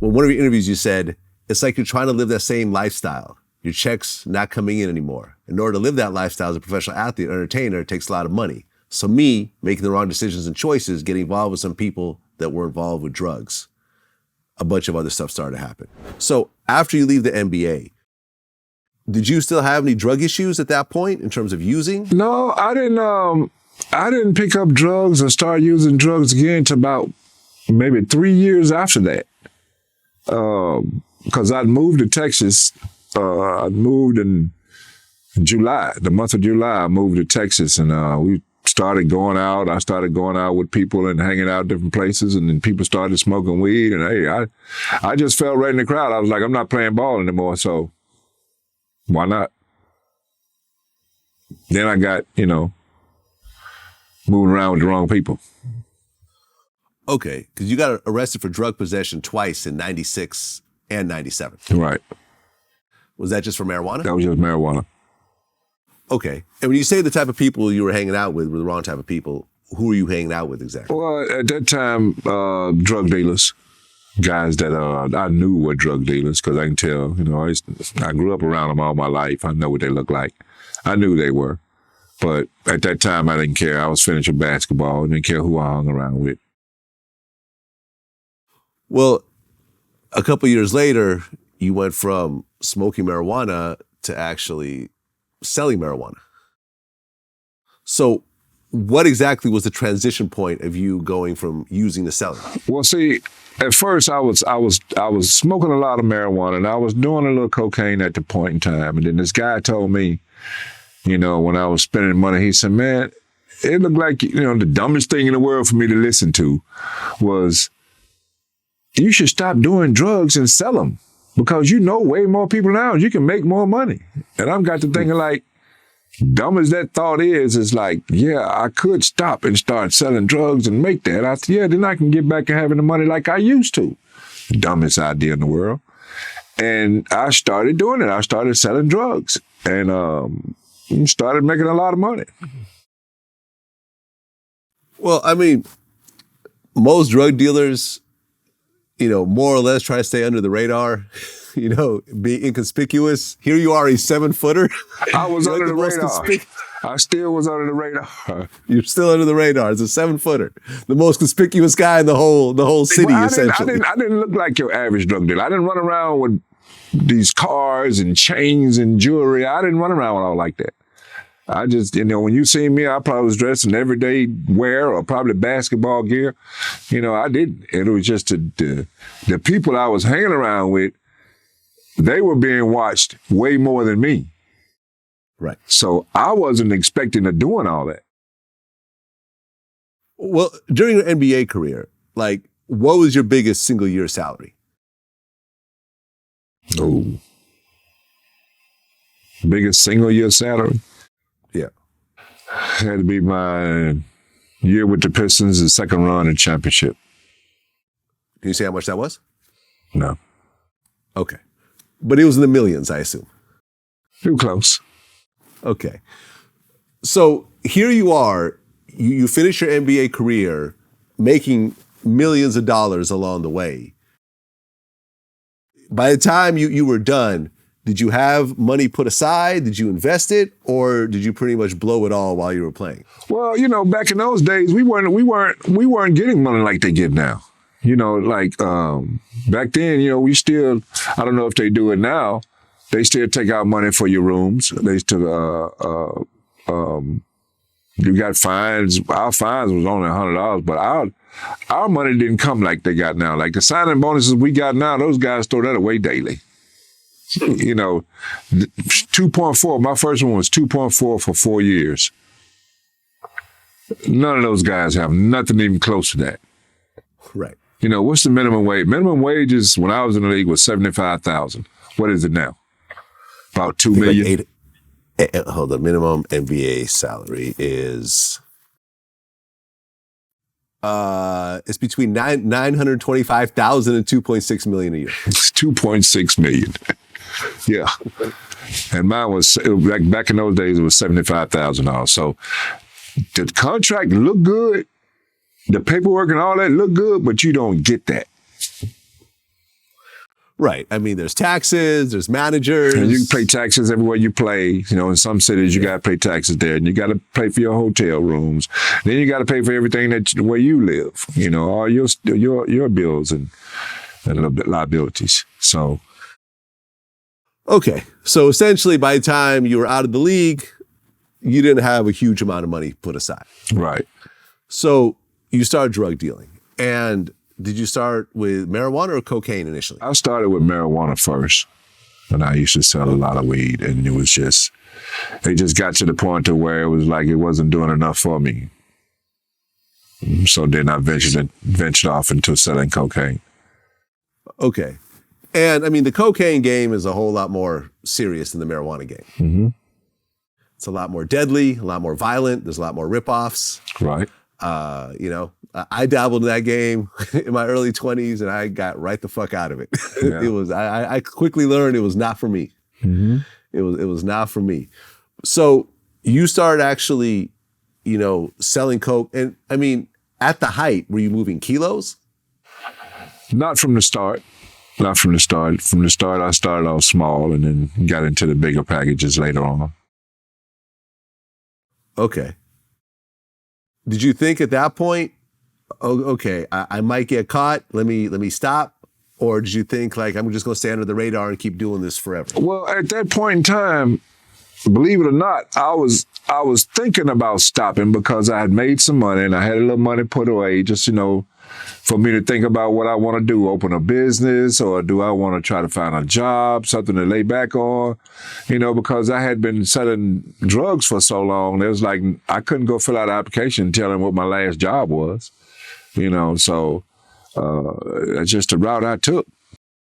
Well, one of your interviews, you said, it's like you're trying to live that same lifestyle. Your check's not coming in anymore. In order to live that lifestyle as a professional athlete or entertainer, it takes a lot of money. So me, making the wrong decisions and choices, getting involved with some people that were involved with drugs, a bunch of other stuff started to happen. So after you leave the NBA, did you still have any drug issues at that point in terms of using? No, I didn't pick up drugs or start using drugs again until about maybe 3 years after that. Because I'd moved to Texas. I moved in July, the month of July, I moved to Texas, and we started going out. I started going out with people and hanging out different places, and then people started smoking weed, and hey, I just fell right in the crowd. I was like, I'm not playing ball anymore, so why not? Then I got, moving around with the wrong people. Okay, because you got arrested for drug possession twice in 96 and 97. Right. Was that just for marijuana? That was just marijuana. Okay. And when you say the type of people you were hanging out with were the wrong type of people, who were you hanging out with exactly? Well, at that time, drug dealers, guys that I knew were drug dealers, because I can tell, I grew up around them all my life. I know what they look like. I knew they were. But at that time, I didn't care. I was finishing basketball. I didn't care who I hung around with. Well, a couple years later, you went from smoking marijuana to actually selling marijuana. So what exactly was the transition point of you going from using to selling? Well, see, at first I was smoking a lot of marijuana, and I was doing a little cocaine at the point in time. And then this guy told me, when I was spending money, he said, man, it looked like, the dumbest thing in the world for me to listen to was, you should stop doing drugs and sell them, because way more people now, you can make more money. And I've got to thinking like, dumb as that thought is like, yeah, I could stop and start selling drugs and make that. I said, yeah, then I can get back to having the money like I used to. Dumbest idea in the world. And I started doing it. I started selling drugs and started making a lot of money. Well, I mean, most drug dealers, more or less try to stay under the radar, be inconspicuous. Here you are, a 7-footer. I was under the radar. I still was under the radar. You're still under the radar. It's a 7-footer. The most conspicuous guy in the whole city, essentially. I didn't look like your average drug dealer. I didn't run around with these cars and chains and jewelry. I didn't run around with all like that. I just, when you see me, I probably was dressed in everyday wear or probably basketball gear. I didn't. It was just the people I was hanging around with, they were being watched way more than me. Right. So I wasn't expecting to doing all that. Well, during your NBA career, what was your biggest single year salary? Oh. Biggest single year salary? Yeah. Had to be my year with the Pistons, the second run in championship. Can you say how much that was? No. Okay. But it was in the millions, I assume. Too close. Okay. So here you are, you finish your NBA career making millions of dollars along the way. By the time you were done, did you have money put aside? Did you invest it, or did you pretty much blow it all while you were playing? Well, back in those days, we weren't getting money like they get now. Back then, we still, I don't know if they do it now. They still take out money for your rooms. They still, you got fines. Our fines was only $100, but our money didn't come like they got now. Like the signing bonuses we got now, those guys throw that away daily. 2.4. My first one was 2.4 for 4 years. None of those guys have nothing even close to that. Right. What's the minimum wage? Minimum wages when I was in the league was $75,000. What is it now? About $2 million. Hold on. Minimum NBA salary is it's between $925,000 and $2.6 million a year. It's $2.6 million. Yeah. And mine was, back in those days, it was $75,000. So the contract looked good. The paperwork and all that looked good, but you don't get that. Right. I mean, there's taxes, there's managers. And you pay taxes everywhere you play. You know, in some cities, you got to pay taxes there. And you got to pay for your hotel rooms. Then you got to pay for everything where you live. You know, all your bills and liabilities. So. Okay. So essentially, by the time you were out of the league, you didn't have a huge amount of money put aside. Right. So you started drug dealing. And did you start with marijuana or cocaine initially? I started with marijuana first. And I used to sell a lot of weed. And it just got to the point to where it was like it wasn't doing enough for me. So then I ventured off into selling cocaine. Okay. And I mean, the cocaine game is a whole lot more serious than the marijuana game. Mm-hmm. It's a lot more deadly, a lot more violent. There's a lot more ripoffs. Right. You know, I dabbled in that game in my early 20s and I got right the fuck out of it. Yeah. It was, I quickly learned it was not for me. Mm-hmm. It was not for me. So you started actually, you know, selling coke. And I mean, at the height, were you moving kilos? Not from the start. Not from the start. From the start, I started off small and then got into the bigger packages later on. Okay. Did you think at that point, oh, okay, I might get caught. Let me stop. Or did you think like, I'm just going to stay under the radar and keep doing this forever? Well, at that point in time, believe it or not, I was thinking about stopping because I had made some money and I had a little money put away just, you know, for me to think about what I want to do, open a business, or do I want to try to find a job, something to lay back on, you know, because I had been selling drugs for so long. It was like, I couldn't go fill out an application and tell them what my last job was, you know, so that's just the route I took.